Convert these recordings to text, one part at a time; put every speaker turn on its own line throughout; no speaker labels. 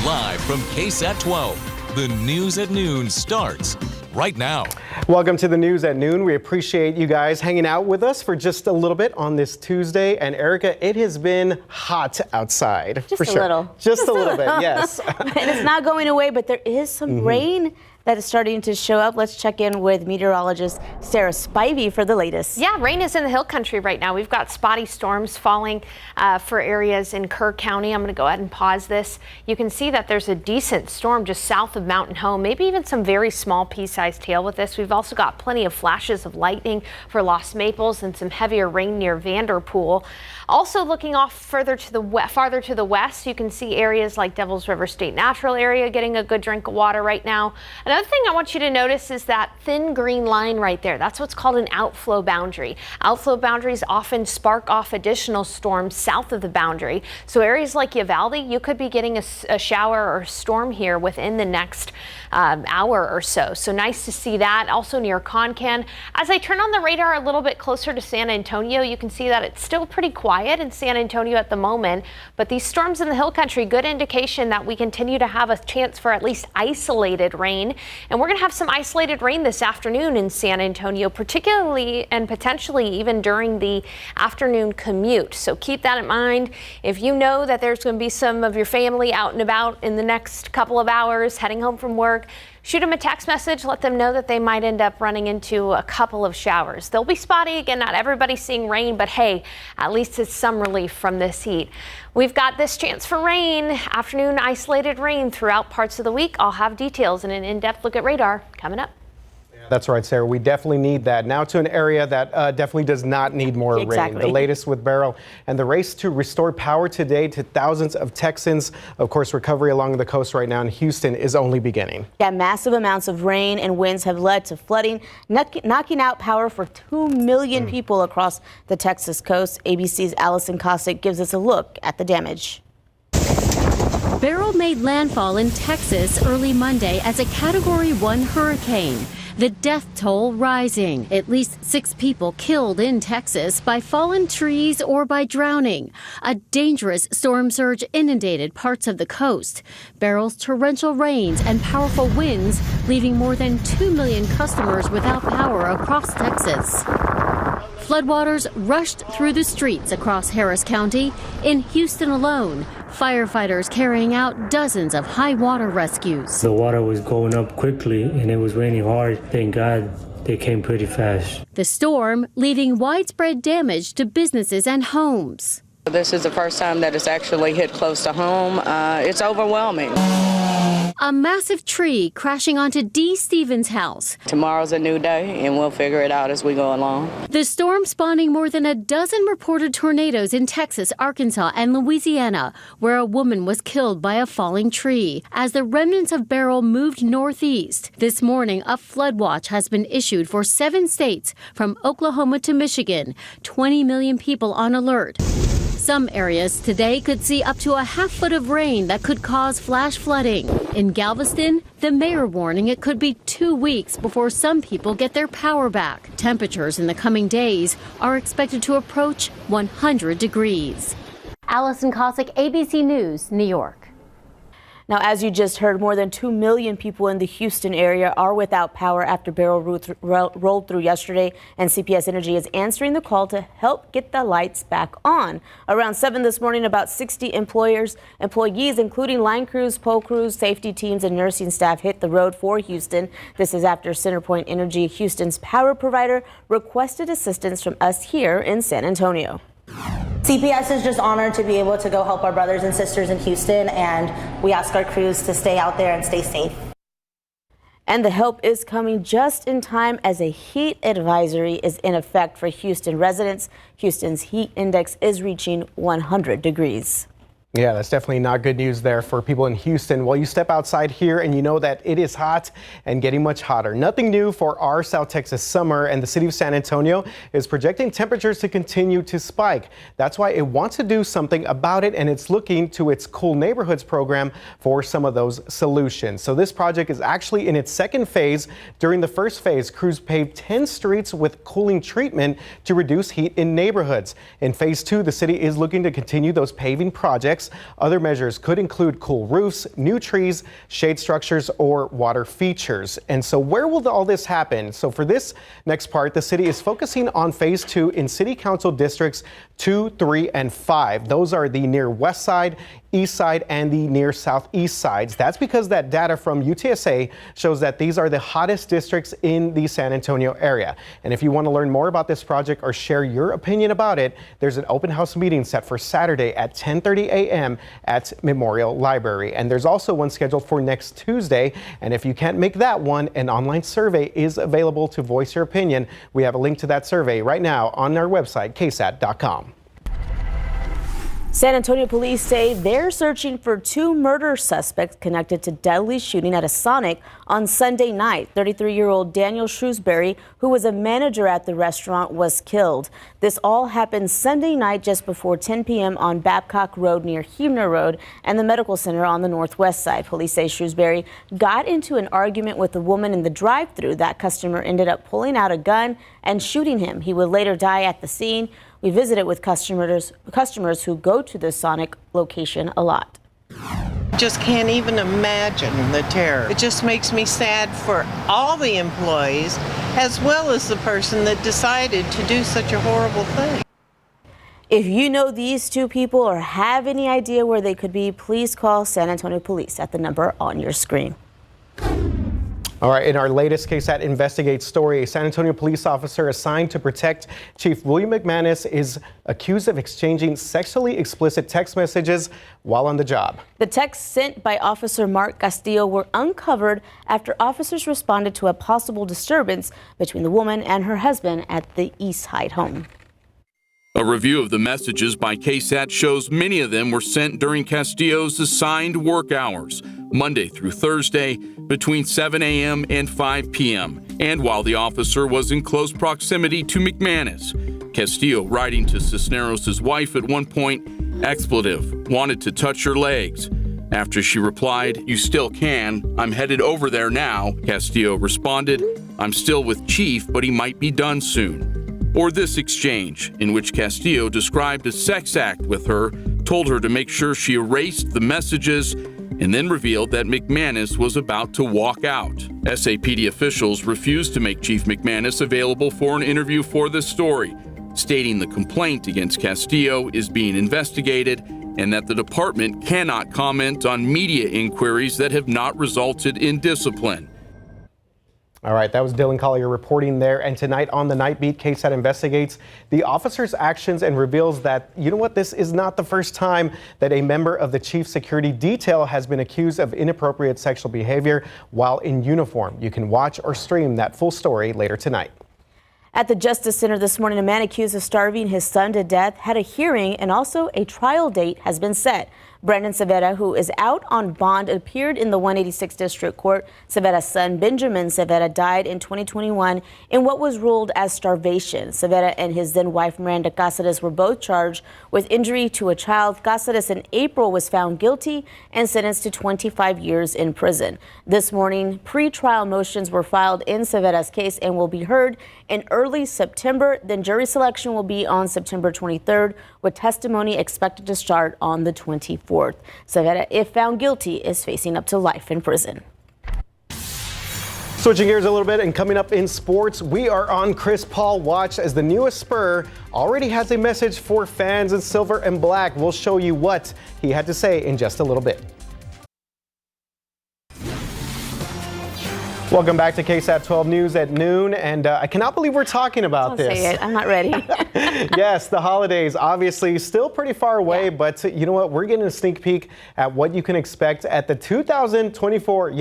Live from KSAT 12, the News at Noon starts right now.
Welcome to the News at Noon. We appreciate you guys hanging out with us for just a little bit on this Tuesday. And Erica, it has been hot outside.
Just
for
a
sure.
little.
Just a little bit, yes.
And it's not going away, but there is some rain that is starting to show up. Let's check in with meteorologist Sarah Spivey for the latest.
Yeah, rain is in the hill country right now. We've got spotty storms falling for areas in Kerr County. I'm going to go ahead and pause this. You can see that there's a decent storm just south of Mountain Home, maybe even some very small pea-sized hail with this. We've also got plenty of flashes of lightning for Lost Maples and some heavier rain near Vanderpool. Also looking off farther to the west, you can see areas like Devil's River State Natural Area getting a good drink of water right now. Another thing I want you to notice is that thin green line right there. That's what's called an outflow boundary. Outflow boundaries often spark off additional storms south of the boundary. So areas like Uvalde, you could be getting a shower or storm here within the next hour or so. So nice to see that. Also near Concan. As I turn on the radar a little bit closer to San Antonio, you can see that it's still pretty quiet in San Antonio at the moment, but these storms in the hill country, good indication that we continue to have a chance for at least isolated rain. And we're going to have some isolated rain this afternoon in San Antonio, particularly and potentially even during the afternoon commute. So keep that in mind. If you know that there's going to be some of your family out and about in the next couple of hours heading home from work, shoot them a text message, let them know that they might end up running into a couple of showers. They'll be spotty. Again, not everybody's seeing rain, but hey, at least it's some relief from this heat. We've got this chance for rain, afternoon isolated rain throughout parts of the week. I'll have details and an in-depth look at radar coming up.
That's right, Sarah. We definitely need that. Now to an area that definitely does not need more rain. The latest with Beryl and the race to restore power today to thousands of Texans. Of course, recovery along the coast right now in Houston is only beginning.
Yeah, massive amounts of rain and winds have led to flooding, knocking out power for 2 million people across the Texas coast. ABC's Allison Cossack gives us a look at the damage.
Beryl made landfall in Texas early Monday as a Category 1 hurricane. The death toll rising. At least 6 people killed in Texas by fallen trees or by drowning. A dangerous storm surge inundated parts of the coast. Beryl's torrential rains and powerful winds leaving more than 2 million customers without power across Texas. Floodwaters rushed through the streets across Harris County. In Houston alone, firefighters carrying out dozens of high water rescues.
The water was going up quickly and it was raining hard. Thank God they came pretty fast.
The storm leaving widespread damage to businesses and homes.
This is the first time that it's actually hit close to home. It's overwhelming.
A massive tree crashing onto Dee Stevens' house.
Tomorrow's a new day, and we'll figure it out as we go along.
The storm spawning more than a dozen reported tornadoes in Texas, Arkansas, and Louisiana, where a woman was killed by a falling tree. As the remnants of Beryl moved northeast, this morning a flood watch has been issued for 7 states, from Oklahoma to Michigan. 20 million people on alert. Some areas today could see up to a half foot of rain that could cause flash flooding. In Galveston, the mayor warning it could be 2 weeks before some people get their power back. Temperatures in the coming days are expected to approach 100 degrees. Allison Cossack, ABC News, New York.
Now, as you just heard, more than 2 million people in the Houston area are without power after Beryl rolled through yesterday, and CPS Energy is answering the call to help get the lights back on. Around 7 this morning, about 60 employees, including line crews, pole crews, safety teams, and nursing staff hit the road for Houston. This is after CenterPoint Energy, Houston's power provider, requested assistance from us here in San Antonio.
CPS is just honored to be able to go help our brothers and sisters in Houston, and we ask our crews to stay out there and stay safe.
And the help is coming just in time as a heat advisory is in effect for Houston residents. Houston's heat index is reaching 100 degrees.
Yeah, that's definitely not good news there for people in Houston. Well, you step outside here and you know that it is hot and getting much hotter. Nothing new for our South Texas summer, and the city of San Antonio is projecting temperatures to continue to spike. That's why it wants to do something about it, and it's looking to its Cool Neighborhoods program for some of those solutions. So this project is actually in its second phase. During the first phase, crews paved 10 streets with cooling treatment to reduce heat in neighborhoods. In phase 2, the city is looking to continue those paving projects projects. Other measures could include cool roofs, new trees, shade structures, or water features. And so where will all this happen? So for this next part, the city is focusing on phase 2 in city council districts 2, 3, and 5. Those are the near west side, east side, and the near southeast sides. That's because that data from UTSA shows that these are the hottest districts in the San Antonio area. And if you want to learn more about this project or share your opinion about it, there's an open house meeting set for Saturday at 10:30 a.m. at Memorial Library. And there's also one scheduled for next Tuesday. And if you can't make that one, an online survey is available to voice your opinion. We have a link to that survey right now on our website, KSAT.com.
San Antonio police say they're searching for 2 murder suspects connected to deadly shooting at a Sonic on Sunday night. 33-year-old Daniel Shrewsbury, who was a manager at the restaurant, was killed. This all happened Sunday night just before 10 p.m. on Babcock Road near Huebner Road and the medical center on the northwest side. Police say Shrewsbury got into an argument with a woman in the drive-thru. That customer ended up pulling out a gun and shooting him. He would later die at the scene. We visited with customers who go to the Sonic location a lot.
Just can't even imagine the terror. It just makes me sad for all the employees as well as the person that decided to do such a horrible thing.
If you know these 2 people or have any idea where they could be, please call San Antonio Police at the number on your screen.
All right, in our latest KSAT Investigate story, a San Antonio police officer assigned to protect Chief William McManus is accused of exchanging sexually explicit text messages while on the job.
The texts sent by Officer Mark Castillo were uncovered after officers responded to a possible disturbance between the woman and her husband at the East Hyde home.
A review of the messages by KSAT shows many of them were sent during Castillo's assigned work hours, Monday through Thursday, between 7 a.m. and 5 p.m., and while the officer was in close proximity to McManus. Castillo writing to Cisneros' wife at one point, expletive, wanted to touch her legs. After she replied, "You still can, I'm headed over there now," Castillo responded, "I'm still with Chief, but he might be done soon." Or this exchange, in which Castillo described a sex act with her, told her to make sure she erased the messages, and then revealed that McManus was about to walk out. SAPD officials refused to make Chief McManus available for an interview for this story, stating the complaint against Castillo is being investigated and that the department cannot comment on media inquiries that have not resulted in discipline.
All right, that was Dylan Collier reporting there. And tonight on the Night Beat, KSAT investigates the officer's actions and reveals that, you know what, this is not the first time that a member of the chief security detail has been accused of inappropriate sexual behavior while in uniform. You can watch or stream that full story later tonight.
At the Justice Center this morning, a man accused of starving his son to death had a hearing, and also a trial date has been set. Brandon Cervera, who is out on bond, appeared in the 186th District Court. Cervera's son, Benjamin Cervera, died in 2021 in what was ruled as starvation. Cervera and his then-wife, Miranda Cáceres, were both charged with injury to a child. Cáceres in April was found guilty and sentenced to 25 years in prison. This morning, pre-trial motions were filed in Cervera's case and will be heard in early September. Then jury selection will be on September 23rd, with testimony expected to start on the 24th. Cervera, if found guilty, is facing up to life in prison.
Switching gears a little bit and coming up in sports, we are on Chris Paul watch as the newest Spur already has a message for fans in silver and black. We'll show you what he had to say in just a little bit. Welcome back to KSAT 12 News at noon, and I cannot believe we're talking about this.
Don't say it. I'm not ready.
Yes, the holidays obviously still pretty far away, but you know what? We're getting a sneak peek at what you can expect at the 2024,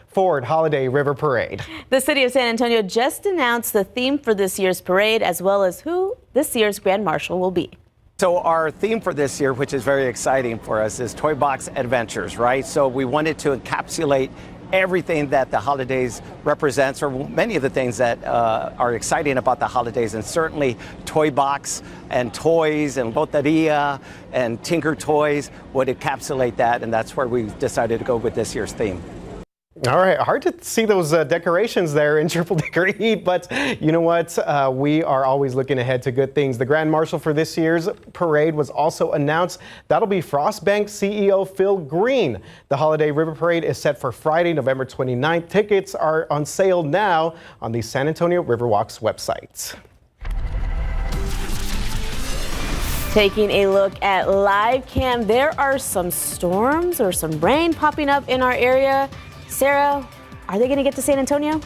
Ford Holiday River Parade.
The city of San Antonio just announced the theme for this year's parade, as well as who this year's Grand Marshal will be.
So our theme for this year, which is very exciting for us, is Toy Box Adventures, right? So we wanted to encapsulate everything that the holidays represents, or many of the things that are exciting about the holidays, and certainly Toy Box and toys and Loteria and Tinker Toys would encapsulate that, and that's where we decided to go with this year's theme.
All right, hard to see those decorations there in triple decker heat, but you know what? We are always looking ahead to good things. The Grand Marshal for this year's parade was also announced. That'll be Frostbank CEO Phil Green. The Holiday River Parade is set for Friday, November 29th. Tickets are on sale now on the San Antonio Riverwalk's website.
Taking a look at live cam, there are some storms or some rain popping up in our area. Sarah, are they going to get to San Antonio?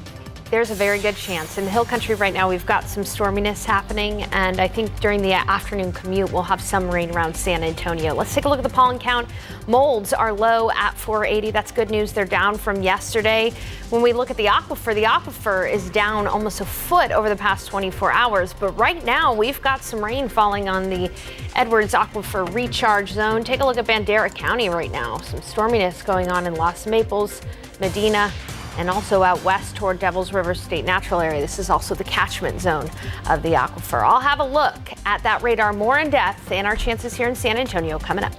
There's a very good chance. In the Hill Country right now, we've got some storminess happening, and I think during the afternoon commute, we'll have some rain around San Antonio. Let's take a look at the pollen count. Molds are low at 480. That's good news. They're down from yesterday. When we look at the aquifer is down almost a foot over the past 24 hours. But right now, we've got some rain falling on the Edwards Aquifer recharge zone. Take a look at Bandera County right now. Some storminess going on in Los Maples, Medina, and also out west toward Devils River State Natural Area. This is also the catchment zone of the aquifer. I'll have a look at that radar more in depth and our chances here in San Antonio coming up.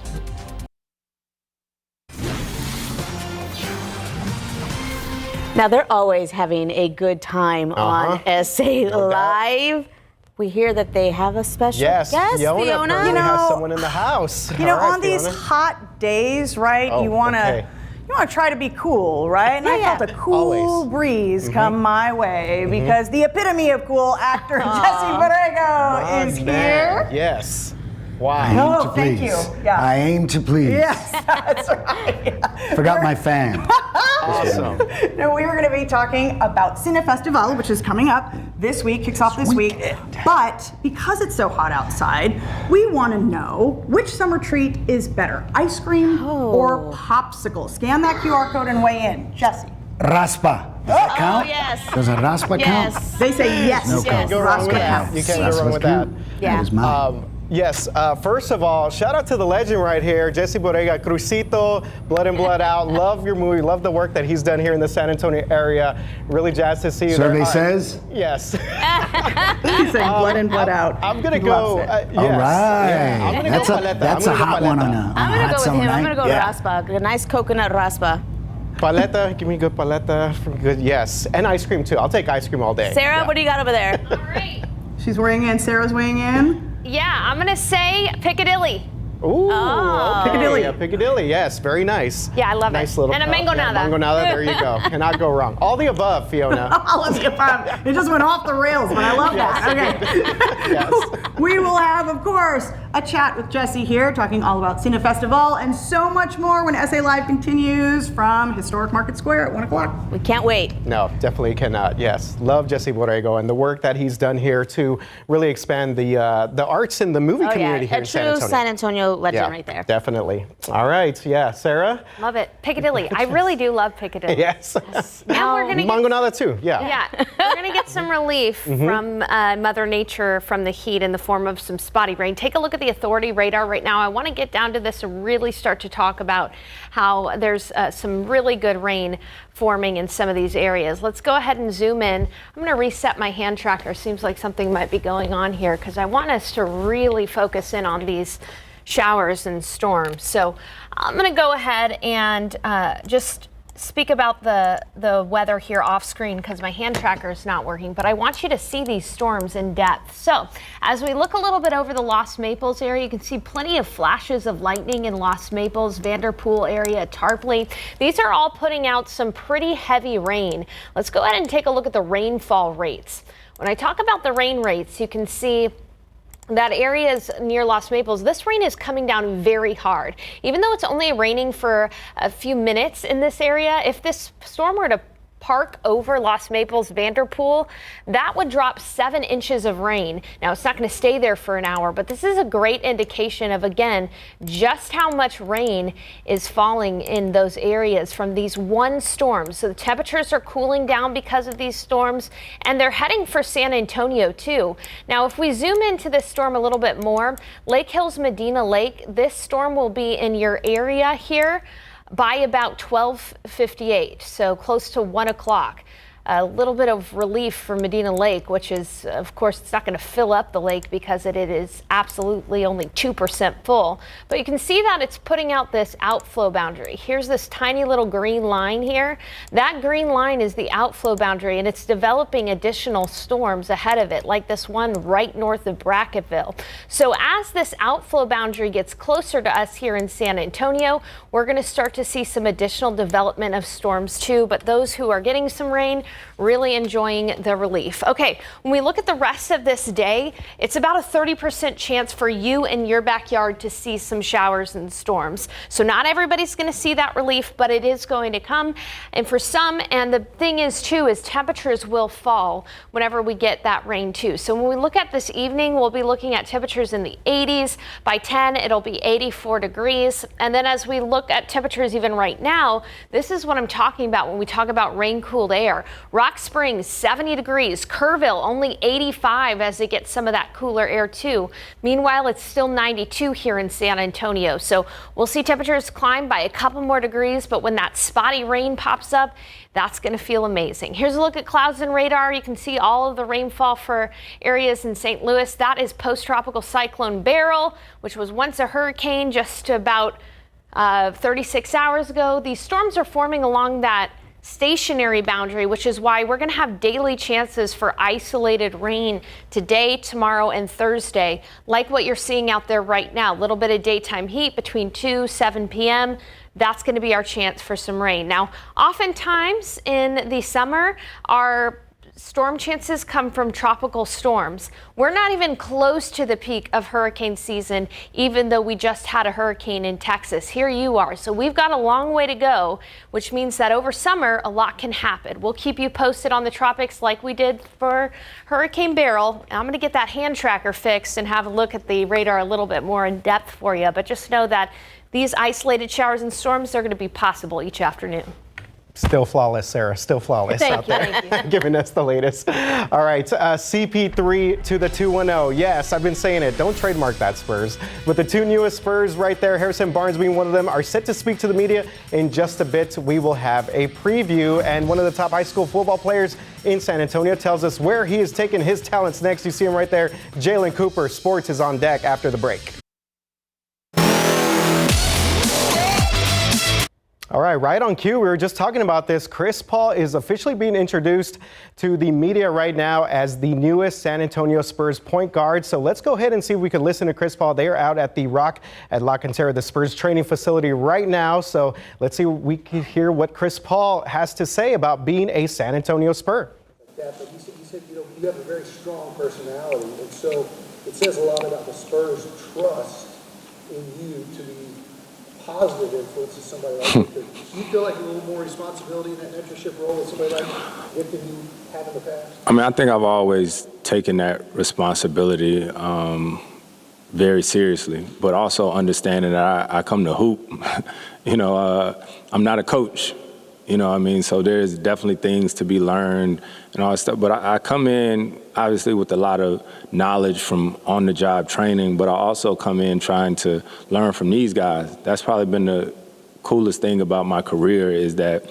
Now, they're always having a good time on SA Live. We hear that they have a special guest, Fiona.
You know, has someone in the house.
You know, on these hot days, right? You want to try to be cool, right? And I felt a cool breeze come my way because the epitome of cool actor Jesse Borrego is here.
Yes. Wow.
Oh, thank you. Yeah.
I aim to please.
Yes, that's right.
Forgot my fan.
Awesome.
No, we were going to be talking about Cine Festival, which is coming up this week, kicks off this week. But because it's so hot outside, we want to know which summer treat is better, ice cream or popsicle. Scan that QR code and weigh in. Jesse.
Raspa. Does that count?
Yes.
Does a raspa count?
They say yes.
No count.
Go wrong with that. You can't go wrong with that.
Yeah.
That is mine.
Yes, first of all, shout out to the legend right here, Jesse Borrego, Crucito, Blood and Blood Out. Love your movie, love the work that he's done here in the San Antonio area. Really jazzed to see you
Survey
there.
says?
Yes.
He's saying Blood and Blood Out.
I'm going to go,
Yes.
All right.
Yeah, I'm gonna
That's
go
a,
paleta.
that's
I'm
a
gonna go
hot one
paleta.
on a
I'm
hot
going to go with
summer
him. I'm
night.
going to go raspa, a nice coconut raspa.
Paleta, give me good paleta. Good, yes. And ice cream too. I'll take ice cream all day.
Sarah, what do you got over there?
All right.
She's weighing in. Sarah's weighing in.
Yeah, I'm going to say Piccadilly.
Ooh,
Oh.
okay.
Piccadilly.
Yeah, Piccadilly, yes, very nice.
Yeah, I love
nice
it.
Little
And a
cup.
mangonada.
Yeah, mangonada, there you go. Cannot go wrong. All the above, Fiona.
All of the above. It just went off the rails, but I love that. Okay.
Yes.
We will have, of course, a chat with Jesse here, talking all about Cine Festival and so much more when SA Live continues from Historic Market Square at 1 o'clock.
We can't wait.
No, definitely cannot. Yes, love Jesse Borrego and the work that he's done here to really expand the arts and the movie community here in San Antonio.
A true San Antonio legend right there.
Definitely. All right. Yeah, Sarah.
Love it. Piccadilly. I really do love Piccadilly.
Yes.
Now we're going to
mangonada too. Yeah.
Yeah, we're going to get some relief from Mother Nature from the heat in the form of some spotty rain. Take a look at the Authority radar right now. I want to get down to this and really start to talk about how there's some really good rain forming in some of these areas. Let's go ahead and zoom in. I'm going to reset my hand tracker. Seems like something might be going on here because I want us to really focus in on these showers and storms. So I'm going to go ahead and just speak about the weather here off screen because my hand tracker is not working, but I want you to see these storms in depth. So as we look a little bit over the Los Maples area, you can see plenty of flashes of lightning in Los Maples, Vanderpool area, Tarpley. These are all putting out some pretty heavy rain. Let's go ahead and take a look at the rainfall rates. When I talk about the rain rates, you can see that areas near Los Maples, this rain is coming down very hard. Even though it's only raining for a few minutes in this area, if this storm were to park over Los Maples, Vanderpool, that would drop 7 inches of rain. Now, it's not going to stay there for an hour, but this is a great indication of, again, just how much rain is falling in those areas from these one storms. So the temperatures are cooling down because of these storms, and they're heading for San Antonio, too. Now, if we zoom into this storm a little bit more, Lake Hills, Medina Lake, this storm will be in your area here by about 12:58, so close to 1 o'clock. a little bit of relief for Medina Lake, which is, of course, it's not going to fill up the lake because it is absolutely only 2% full. But you can see that it's putting out this outflow boundary. Here's this tiny little green line here. That green line is the outflow boundary, and it's developing additional storms ahead of it, like this one right north of Bracketville. So as this outflow boundary gets closer to us here in San Antonio, we're going to start to see some additional development of storms too. But those who are getting some rain, really enjoying the relief. Okay, when we look at the rest of this day, it's about a 30% chance for you in your backyard to see some showers and storms. So not everybody's going to see that relief, but it is going to come. And for some, and the thing is too, is temperatures will fall whenever we get that rain too. So when we look at this evening, we'll be looking at temperatures in the 80s. By 10, it'll be 84 degrees. And then as we look at temperatures even right now, this is what I'm talking about when we talk about rain-cooled air. Rock Springs, 70 degrees. Kerrville, only 85 as it gets some of that cooler air too. Meanwhile, it's still 92 here in San Antonio. So we'll see temperatures climb by a couple more degrees, but when that spotty rain pops up, that's going to feel amazing. Here's a look at clouds and radar. You can see all of the rainfall for areas in St. Louis. That is post-tropical cyclone Beryl, which was once a hurricane just about 36 hours ago. These storms are forming along that stationary boundary, which is why we're going to have daily chances for isolated rain today, tomorrow, and Thursday, like what you're seeing out there right now. A little bit of daytime heat between 7 p.m. That's going to be our chance for some rain. Now, oftentimes in the summer, our storm chances come from tropical storms. We're not even close to the peak of hurricane season, even though we just had a hurricane in Texas. Here you are. So we've got a long way to go, which means that over summer, a lot can happen. We'll keep you posted on the tropics like we did for Hurricane Beryl. I'm going to get that hand tracker fixed and have a look at the radar a little bit more in depth for you. But just know that these isolated showers and storms are going to be possible each afternoon.
Still flawless, Sarah. Still flawless out there.
Thank you.
Giving us the latest. All right, CP3 to the 210. Yes, I've been saying it. Don't trademark that, Spurs. But the two newest Spurs right there, Harrison Barnes being one of them, are set to speak to the media in just a bit. We will have a preview, and one of the top high school football players in San Antonio tells us where he is taking his talents next. You see him right there. Jalen Cooper. Sports is on deck after the break. All right on cue. We were just talking about this. Chris Paul is officially being introduced to the media right now as the newest San Antonio Spurs point guard. So let's go ahead and see if we can listen to Chris Paul. They are out at the Rock at La Cantera, the Spurs training facility right now. So let's see if we can hear what Chris Paul has to say about being a San Antonio Spur.
But you said you have a very strong personality, and so it says a lot about the Spurs' trust in you to be positive influence of somebody like you. Do you feel like a little more responsibility in that mentorship role with somebody like Vic than you have in the past?
I mean, I think I've always taken that responsibility very seriously, but also understanding that I come to hoop. I'm not a coach. You know what I mean? So there's definitely things to be learned and all that stuff. But I come in, obviously, with a lot of knowledge from on-the-job training, but I also come in trying to learn from these guys. That's probably been the coolest thing about my career is that,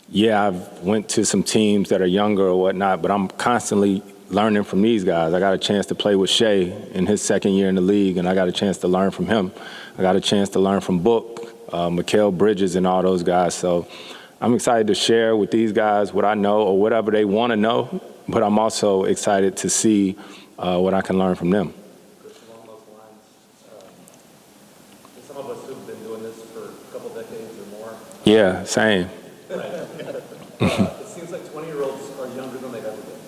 yeah, I've went to some teams that are younger or whatnot, but I'm constantly learning from these guys. I got a chance to play with Shea in his second year in the league, and I got a chance to learn from him. I got a chance to learn from Book, Mikal Bridges, and all those guys. So I'm excited to share with these guys what I know or whatever they want to know, but I'm also excited to see what I can learn from them.
Along those lines, some of us who've been doing this for a couple decades or more.
Yeah, same.
Right. It seems like 20-year-olds are younger than they've ever been.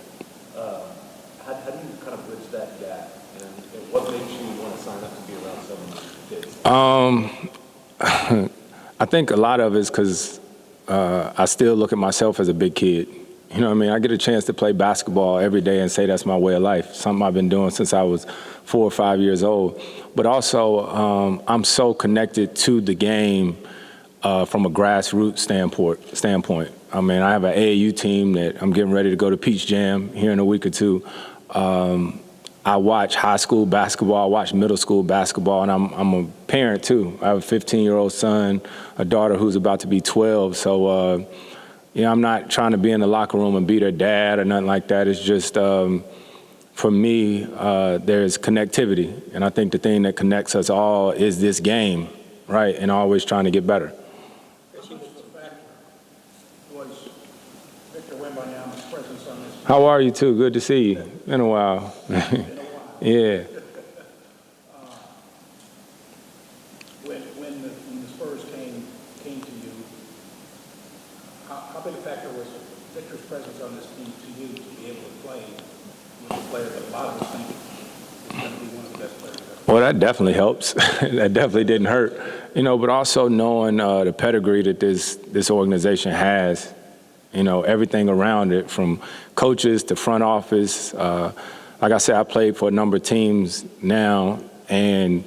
How do you kind of bridge that gap, and what makes you want to sign up to be around so many kids?
I think a lot of it is because I still look at myself as a big kid. You know what I mean? I get a chance to play basketball every day and say that's my way of life, something I've been doing since I was 4 or 5 years old. But also, I'm so connected to the game from a grassroots standpoint. I mean, I have an AAU team that I'm getting ready to go to Peach Jam here in a week or two. I watch high school basketball, I watch middle school basketball, and I'm a parent too. I have a 15-year-old son, a daughter who's about to be 12. So I'm not trying to be in the locker room and be their dad or nothing like that. It's just, for me, there's connectivity. And I think the thing that connects us all is this game, right? And always trying to get better. How are you, too? Good to see you. Been a while. Yeah.
When the Spurs came to you, how big a factor was Victor's presence on this team to you to be able to play with a player that a lot of us think is going to be one of the best players ever?
Well, that definitely helps. That definitely didn't hurt. But also knowing the pedigree that this organization has, everything around it, from coaches to front office. Like I said, I played for a number of teams now, and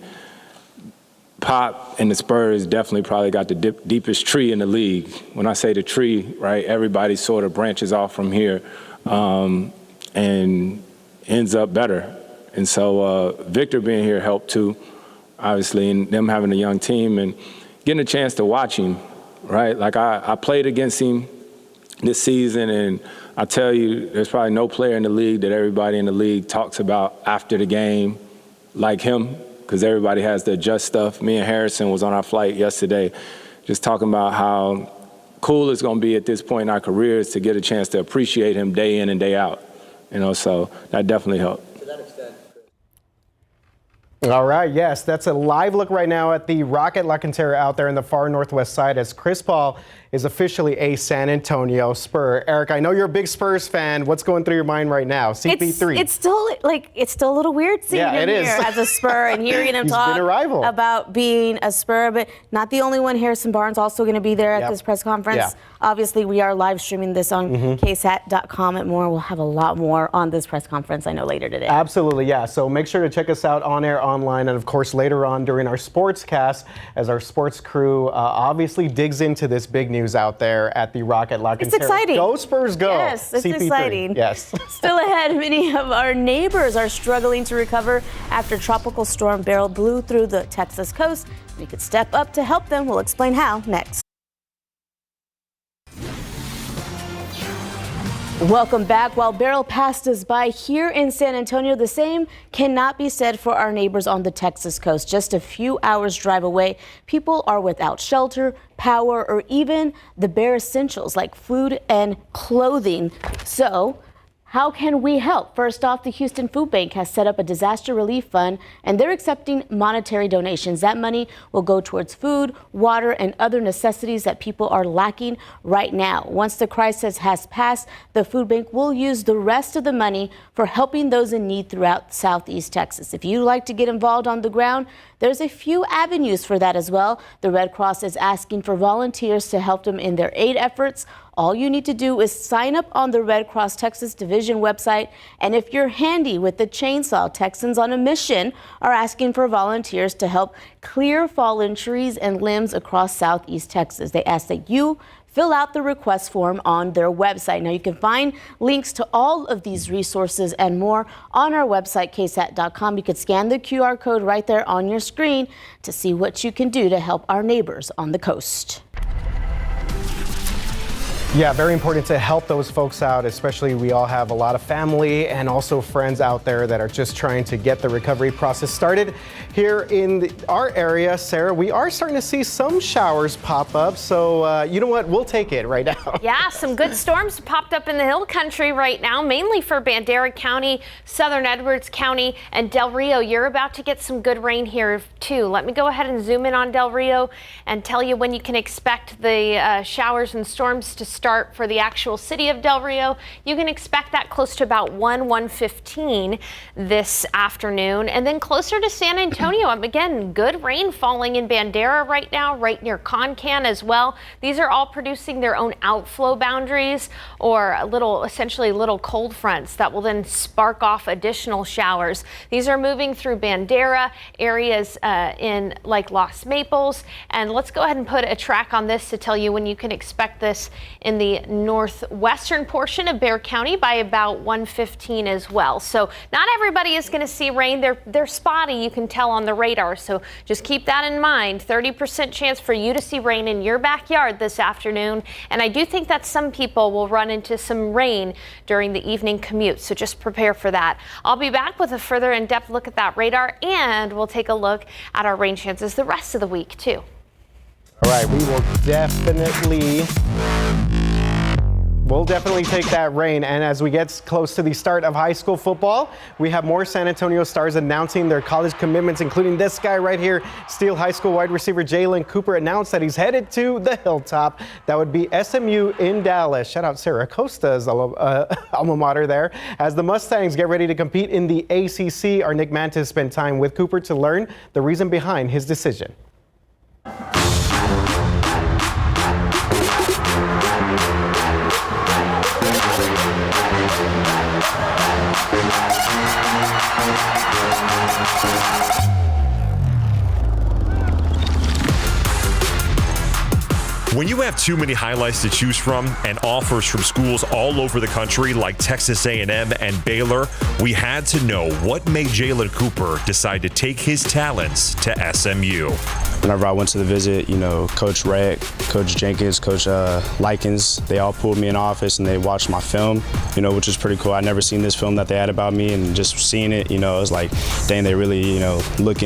Pop and the Spurs definitely probably got the deepest tree in the league. When I say the tree, right, everybody sort of branches off from here and ends up better. And so Victor being here helped too, obviously, and them having a young team and getting a chance to watch him, right? Like I played against him this season, and I tell you, there's probably no player in the league that everybody in the league talks about after the game like him, because everybody has to adjust stuff. Me and Harrison was on our flight yesterday just talking about how cool it's going to be at this point in our careers to get a chance to appreciate him day in and day out. So that definitely helped.
All right, yes, that's a live look right now at the Rocket La Cantera out there in the far northwest side as Chris Paul is officially a San Antonio Spur. Eric, I know you're a big Spurs fan. What's going through your mind right now? CP3.
It's still a little weird seeing him here as a Spur and hearing him talk about being a Spur, but not the only one. Harrison Barnes also going to be there at this press conference. Yeah. Obviously, we are live streaming this on KSAT.com and more. We'll have a lot more on this press conference, I know, later today.
Absolutely, yeah. So make sure to check us out on air, online, and of course later on during our sportscast as our sports crew obviously digs into this big news out there at the Rocket La Cantera.
It's exciting.
Go Spurs, go.
Yes, it's
CP3.
exciting.
Yes.
Still ahead, many of our neighbors are struggling to recover after Tropical Storm Beryl blew through the Texas coast. We could step up to help them. We'll explain how next. Welcome back. While Beryl passed us by here in San Antonio, the same cannot be said for our neighbors on the Texas coast. Just a few hours drive away, people are without shelter, power, or even the bare essentials like food and clothing. So how can we help? First off, the Houston Food Bank has set up a disaster relief fund, and they're accepting monetary donations. That money will go towards food, water, and other necessities that people are lacking right now. Once the crisis has passed, the food bank will use the rest of the money for helping those in need throughout Southeast Texas. If you'd like to get involved on the ground, there's a few avenues for that as well. The Red Cross is asking for volunteers to help them in their aid efforts. All you need to do is sign up on the Red Cross Texas Division website. And if you're handy with the chainsaw, Texans on a Mission are asking for volunteers to help clear fallen trees and limbs across Southeast Texas. They ask that you fill out the request form on their website. Now you can find links to all of these resources and more on our website, KSAT.com. You can scan the QR code right there on your screen to see what you can do to help our neighbors on the coast.
Yeah, very important to help those folks out, especially we all have a lot of family and also friends out there that are just trying to get the recovery process started. Here in our area, Sarah, we are starting to see some showers pop up. So you know what? We'll take it right now.
Yeah, some good storms popped up in the hill country right now, mainly for Bandera County, Southern Edwards County, and Del Rio. You're about to get some good rain here too. Let me go ahead and zoom in on Del Rio and tell you when you can expect the showers and storms to start for the actual city of Del Rio. You can expect that close to about 1:15 this afternoon, and then closer to San Antonio. Again, good rain falling in Bandera right now, right near Concan as well. These are all producing their own outflow boundaries, or essentially little cold fronts that will then spark off additional showers. These are moving through Bandera, areas in like Los Maples, and let's go ahead and put a track on this to tell you when you can expect this in the northwestern portion of Bexar County by about 1:15 as well. So not everybody is going to see rain. They're spotty, you can tell on the radar. So just keep that in mind. 30% chance for you to see rain in your backyard this afternoon. And I do think that some people will run into some rain during the evening commute. So just prepare for that. I'll be back with a further in-depth look at that radar, and we'll take a look at our rain chances the rest of the week too.
All right, we'll definitely take that rain. And as we get close to the start of high school football, we have more San Antonio Stars announcing their college commitments, including this guy right here. Steele High School wide receiver Jalen Cooper announced that he's headed to the Hilltop. That would be SMU in Dallas. Shout out Sarah Costa's alma mater there. As the Mustangs get ready to compete in the ACC, our Nick Mantis spent time with Cooper to learn the reason behind his decision.
When you have too many highlights to choose from and offers from schools all over the country like Texas A&M and Baylor, we had to know what made Jalen Cooper decide to take his talents to SMU.
Whenever I went to the visit, Coach Redd, Coach Jenkins, Coach Likens, they all pulled me in office and they watched my film, which is pretty cool. I never seen this film that they had about me, and just seeing it, it was like, dang, they really, look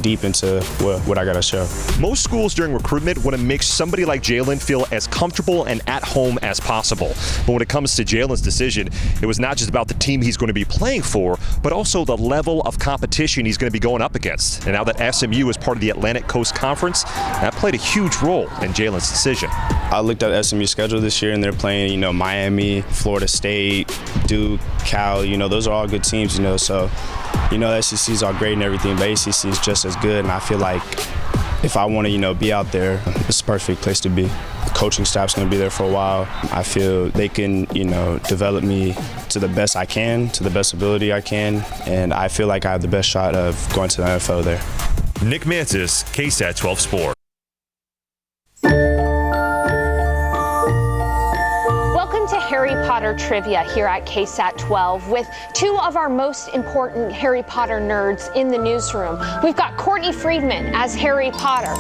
deep into what I got to show.
Most schools during recruitment want to make somebody like Jalen feel as comfortable and at home as possible. But when it comes to Jalen's decision, it was not just about the team he's going to be playing for, but also the level of competition he's going to be going up against. And now that SMU is part of the Atlantic Coast Conference, that played a huge role in Jalen's decision.
I looked at SMU's schedule this year, and they're playing, Miami, Florida State, Duke, Cal. Those are all good teams. So, the SEC is all great and everything, but ACC is just as good. And I feel like if I want to, be out there, it's the perfect place to be. The coaching staff's going to be there for a while. I feel they can, develop me to the best I can, to the best ability I can, and I feel like I have the best shot of going to the NFL there.
Nick Mantis, KSAT 12 Sports.
Welcome to Harry Potter Trivia here at KSAT 12 with two of our most important Harry Potter nerds in the newsroom. We've got Courtney Friedman as Harry Potter.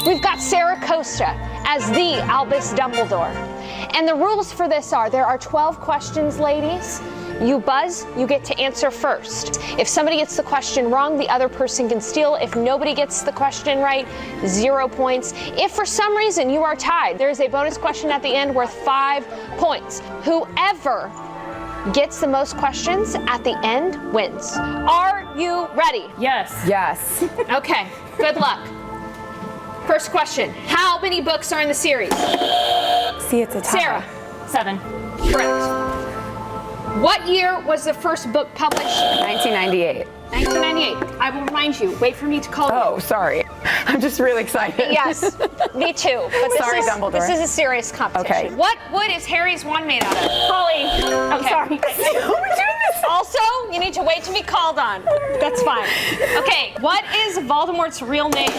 We've got Sarah Costa as the Albus Dumbledore. And the rules for this are, there are 12 questions, ladies. You buzz, you get to answer first. If somebody gets the question wrong, the other person can steal. If nobody gets the question right, 0 points. If for some reason you are tied, there is a bonus question at the end worth 5 points. Whoever gets the most questions at the end wins. Are you ready?
Yes.
Yes. Okay, good luck. First question, how many books are in the series?
See, it's a tie.
Sarah.
7.
Correct. What year was the first book published?
1998.
1998. I will remind you, wait for me to call you.
Oh, sorry. I'm just really excited.
Yes, me too. But
Sorry, Dumbledore.
This is a serious competition.
Okay.
What wood is Harry's wand made out of?
Holly. I'm sorry.
We're doing this. Also, you need to wait to be called on. That's fine. Okay, what is Voldemort's real name?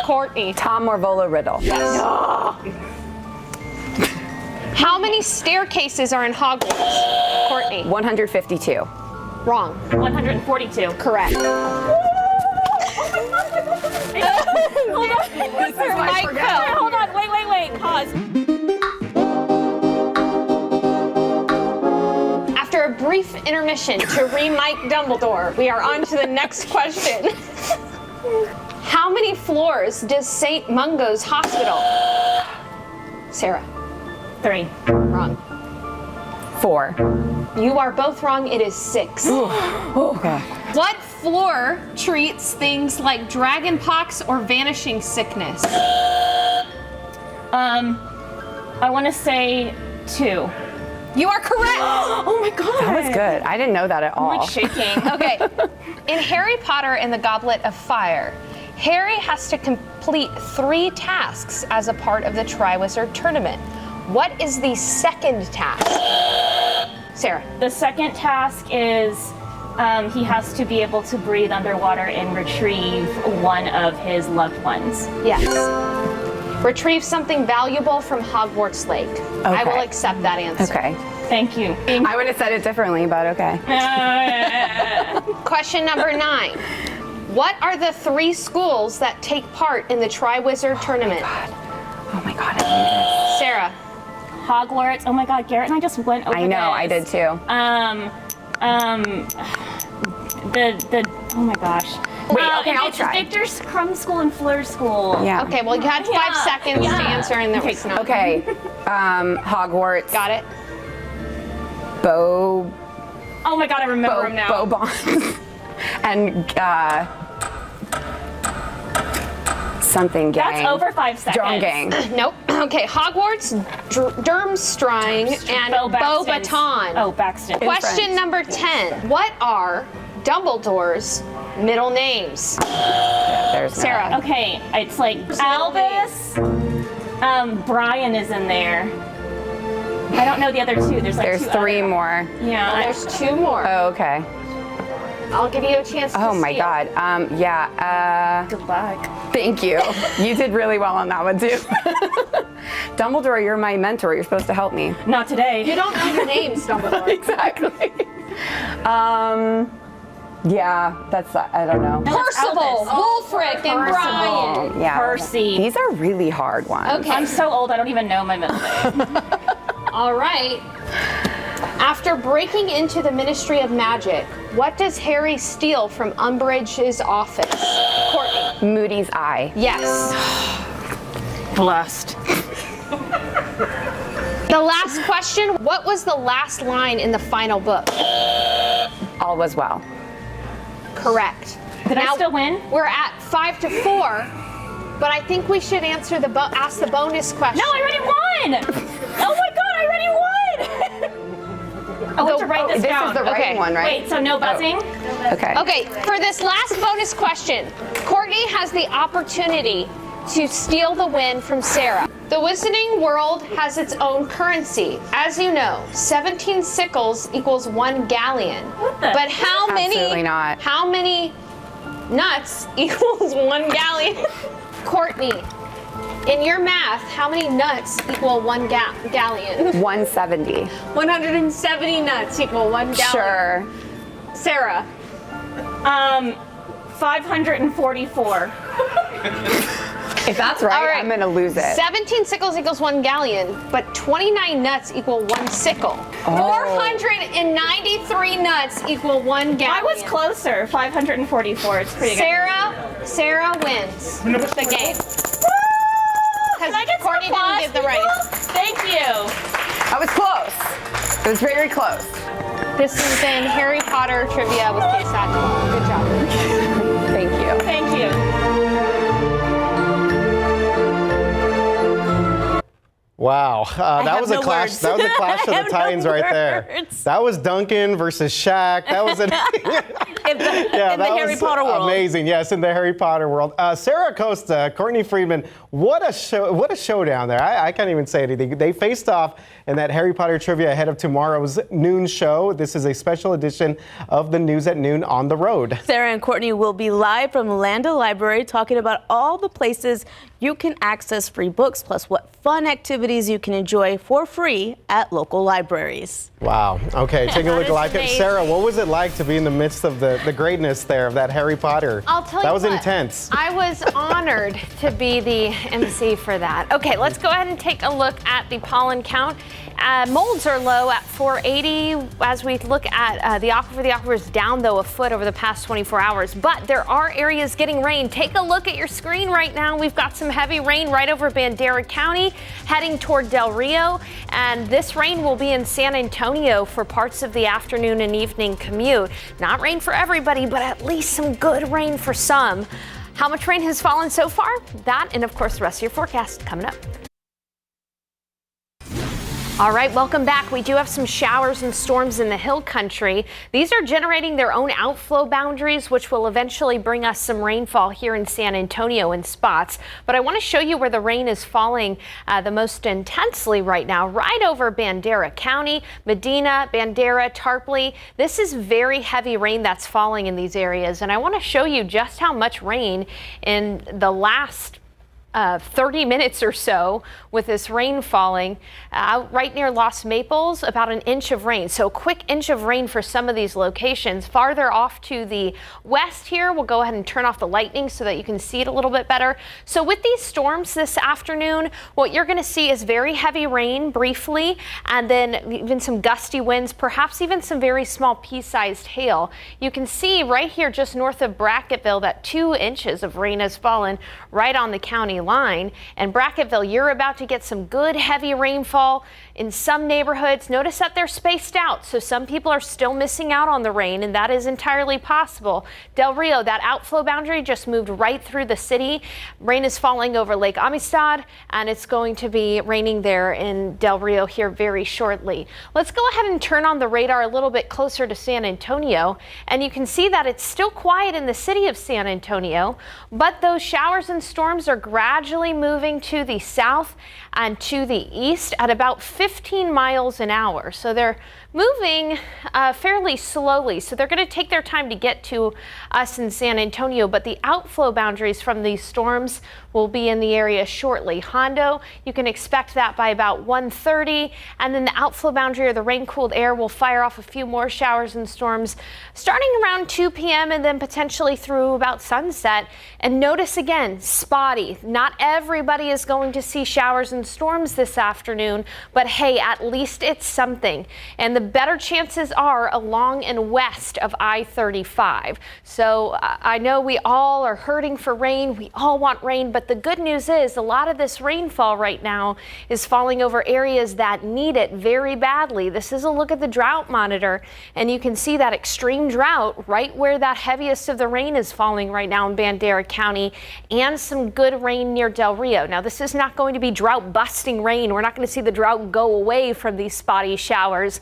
Courtney.
Tom Marvolo Riddle.
Yes. How many staircases are in Hogwarts? Courtney.
152.
Wrong.
142.
Correct.
Hold on. Wait. Pause.
After a brief intermission to re-mic Dumbledore, we are on to the next question. How many floors does St. Mungo's Hospital? Sarah.
3.
Wrong.
4.
You are both wrong. It is 6.
Okay.
What floor treats things like dragon pox or vanishing sickness?
I want to say 2.
You are correct.
Oh my God. That was good. I didn't know that at all.
I'm like shaking. Okay. In Harry Potter and the Goblet of Fire, Harry has to complete 3 tasks as a part of the Triwizard Tournament. What is the second task? Sarah.
The second task is he has to be able to breathe underwater and retrieve one of his loved ones.
Yes. Retrieve something valuable from Hogwarts Lake. I will accept that answer.
Okay.
Thank you.
I would have said it differently, but okay.
Question number 9. What are the 3 schools that take part in the Tri-Wizard tournament?
Oh my God, I knew this.
Sarah.
Hogwarts. Oh my God, Garrett and I just went over
I know, I did too.
Oh my gosh.
Wait, okay, I'll
it's
try.
Victor's Crumb School and Fleur School.
Yeah.
Okay, well, you had 5 seconds to answer, and there was not.
Okay, Hogwarts.
Got it.
Oh
my God, I remember him now.
Bobon. And something gang.
That's over 5 seconds.
Drum gang.
Nope. Okay, Hogwarts, Durmstrang, and Beauxbaton.
Oh, Baxton.
Question number 10. What are Dumbledore's middle names?
There's
Sarah.
Okay, it's like Albus. Brian is in there. I don't know the other 2. There's
3 more.
Yeah.
Well, there's 2 more.
Oh, okay.
I'll give you a chance to
Oh my
steal.
God. Yeah.
Good luck.
Thank you. You did really well on that one too. Dumbledore, you're my mentor. You're supposed to help me.
Not today.
You don't know your names, Dumbledore.
Exactly. Yeah, that's, I don't know.
Percival, Wulfric, and Brian.
Yeah.
Percy.
These are really hard ones.
Okay.
I'm so old, I don't even know my middle name.
All right. After breaking into the Ministry of Magic, what does Harry steal from Umbridge's office? Courtney.
Moody's eye.
Yes.
Blessed.
The last question, what was the last line in the final book?
All was well.
Correct.
Did I still win?
We're at 5-4, but I think we should answer ask the bonus question.
No, I already won! Oh my God, I already won! I want to write this down.
This is the right one, right?
Wait, so no buzzing?
Okay.
Okay, for this last bonus question, Courtney has the opportunity to steal the win from Sarah. The Wizarding World has its own currency. As you know, 17 sickles equals 1 galleon. But how many?
Absolutely not.
How many nuts equals 1 galleon? Courtney, in your math, how many nuts equal 1 galleon?
170.
170 nuts equal 1 galleon.
Sure.
Sarah.
544.
If that's right,
All right,
I'm going to lose it.
17 sickles equals 1 galleon, but 29 nuts equal 1 sickle. 493 nuts equal 1 galleon.
I was closer, 544. It's pretty good.
Sarah wins the game.
Can I get some
Courtney didn't get the right.
Thank you.
I was close. It was very close.
This has been Harry Potter Trivia with KSAT. Good job.
Thank you.
Thank you.
Wow, that was a clash.
words.
That was a clash of
I
the
have no
Titans right there.
words.
That was Duncan versus Shaq. That was
in the Harry Potter world.
Amazing. Yes, in the Harry Potter world. Sarah Costa, Courtney Friedman. What a show! What a showdown there. I can't even say anything. They faced off in that Harry Potter trivia ahead of tomorrow's noon show. This is a special edition of the News at Noon on the road.
Sarah and Courtney will be live from Landa Library talking about all the places you can access free books, plus what fun activities you can enjoy for free at local libraries.
Wow. Okay, take a look at
amazing.
Sarah, what was it like to be in the midst of the greatness there of that Harry Potter?
I'll tell you
that was
what,
intense.
I was honored to be the MC for that. Okay, let's go ahead and take a look at the pollen count. Molds are low at 480 as we look at the aquifer. The aquifer is down, though, a foot over the past 24 hours. But there are areas getting rain. Take a look at your screen right now. We've got some heavy rain right over Bandera County, heading toward Del Rio. And this rain will be in San Antonio for parts of the afternoon and evening commute. Not rain for everybody, but at least some good rain for some. How much rain has fallen so far? That and, of course, the rest of your forecast coming up. All right, welcome back. We do have some showers and storms in the hill country. These are generating their own outflow boundaries, which will eventually bring us some rainfall here in San Antonio in spots. But I want to show you where the rain is falling the most intensely right now, right over Bandera County, Medina, Bandera, Tarpley. This is very heavy rain that's falling in these areas. And I want to show you just how much rain in the last 30 minutes or so with this rain falling. Right near Los Maples, about an inch of rain. So a quick inch of rain for some of these locations. Farther off to the west here, we'll go ahead and turn off the lightning so that you can see it a little bit better. So with these storms this afternoon, what you're going to see is very heavy rain briefly, and then even some gusty winds, perhaps even some very small pea-sized hail. You can see right here just north of Brackettville that 2 inches of rain has fallen right on the county line. And Brackettville, you're about to get some good heavy rainfall in some neighborhoods. Notice that they're spaced out, so some people are still missing out on the rain, and that is entirely possible. Del Rio, that outflow boundary just moved right through the city. Rain is falling over Lake Amistad, and it's going to be raining there in Del Rio here very shortly. Let's go ahead and turn on the radar a little bit closer to San Antonio, and you can see that it's still quiet in the city of San Antonio, but those showers and storms are gradually moving to the south and to the east at about 15 miles an hour. So they're moving fairly slowly. So they're going to take their time to get to us in San Antonio, but the outflow boundaries from these storms will be in the area shortly. Hondo, you can expect that by about 1:30, and then the outflow boundary or the rain-cooled air will fire off a few more showers and storms starting around 2 p.m. and then potentially through about sunset. And notice again, spotty. Not everybody is going to see showers and storms this afternoon, but hey, at least it's something. And the better chances are along and west of I-35. So I know we all are hurting for rain. We all want rain, but the good news is a lot of this rainfall right now is falling over areas that need it very badly. This is a look at the drought monitor, and you can see that extreme drought right where that heaviest of the rain is falling right now in Bandera County, and some good rain near Del Rio. Now, this is not going to be drought busting rain. We're not going to see the drought go away from these spotty showers,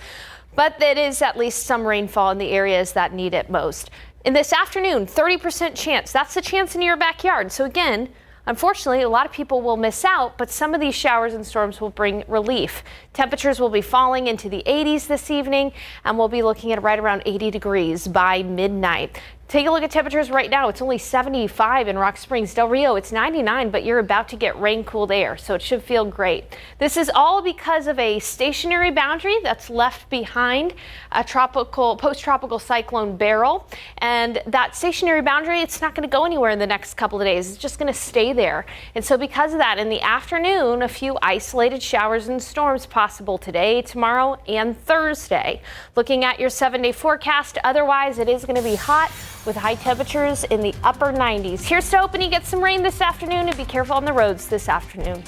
but it is at least some rainfall in the areas that need it most. In this afternoon, 30% chance. That's the chance in your backyard. So again, unfortunately, a lot of people will miss out, but some of these showers and storms will bring relief. Temperatures will be falling into the 80s this evening, and we'll be looking at right around 80 degrees by midnight. Take a look at temperatures right now. It's only 75 in Rock Springs. Del Rio, it's 99, but you're about to get rain-cooled air, so it should feel great. This is all because of a stationary boundary that's left behind a post-tropical cyclone Beryl. And that stationary boundary, it's not going to go anywhere in the next couple of days. It's just going to stay there. And so because of that, in the afternoon, a few isolated showers and storms possible today, tomorrow, and Thursday. Looking at your 7-day forecast, otherwise it is going to be hot with high temperatures in the upper 90s. Here's to hoping you get some rain this afternoon, and be careful on the roads this afternoon.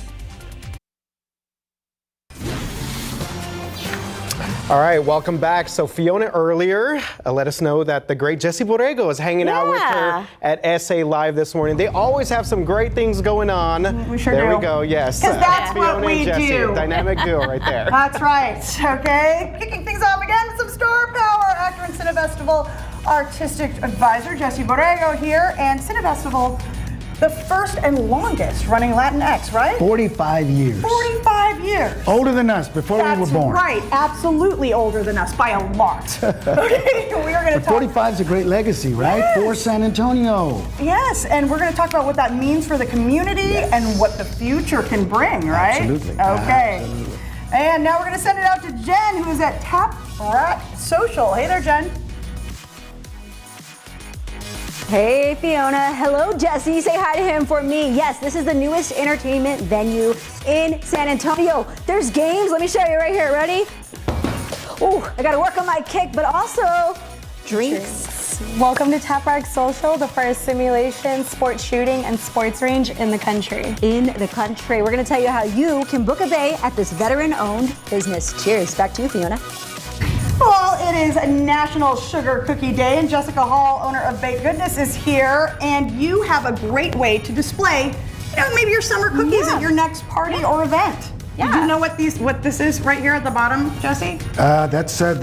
All right, welcome back. So Fiona earlier let us know that the great Jessie Borrego is hanging out with her at SA Live this morning. They always have some great things going on.
We sure do.
There we go, yes.
Because that's
Fiona
what we
and Jessie,
do.
Dynamic duo right there.
That's right, okay. Kicking things off again with some star power. Actor and Cinefestival Artistic Advisor Jessie Borrego here, and Cinefestival, the first and longest running Latinx, right?
45 years.
45 years.
Older than us, before we were born.
That's right, absolutely older than us by a lot. Okay, we are going to talk.
45 is a great legacy, right?
Yes.
For San Antonio.
Yes, and we're going to talk about what that means for the community and what the future can bring, right?
Absolutely.
Okay.
Absolutely.
And now we're going to send it out to Jen, who is at Tap Rat Social. Hey there, Jen.
Hey Fiona, hello Jessie, say hi to him for me. Yes, this is the newest entertainment venue in San Antonio. There's games, let me show you right here, ready? Ooh, I gotta work on my kick, but also drinks.
Welcome to Tap Rat Social, the first simulation, sports shooting, and sports range in the country.
In the country. We're gonna tell you how you can book a bay at this veteran-owned business. Cheers, back to you Fiona.
Well, it is National Sugar Cookie Day, and Jessica Hall, owner of Baked Goodness, is here, and you have a great way to display, maybe your summer cookies at your next party or event. Yeah. Do you know what this is right here at the bottom, Jessie?
That's I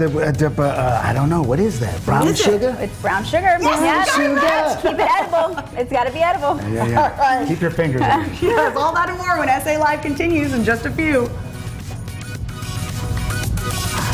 don't know. What is that? Brown sugar?
It's brown sugar.
Yes,
sugar. Keep it edible. It's got to be edible.
Yeah.
All right.
Keep your fingers in it.
Yes, all that and more when SA Live continues in just a few.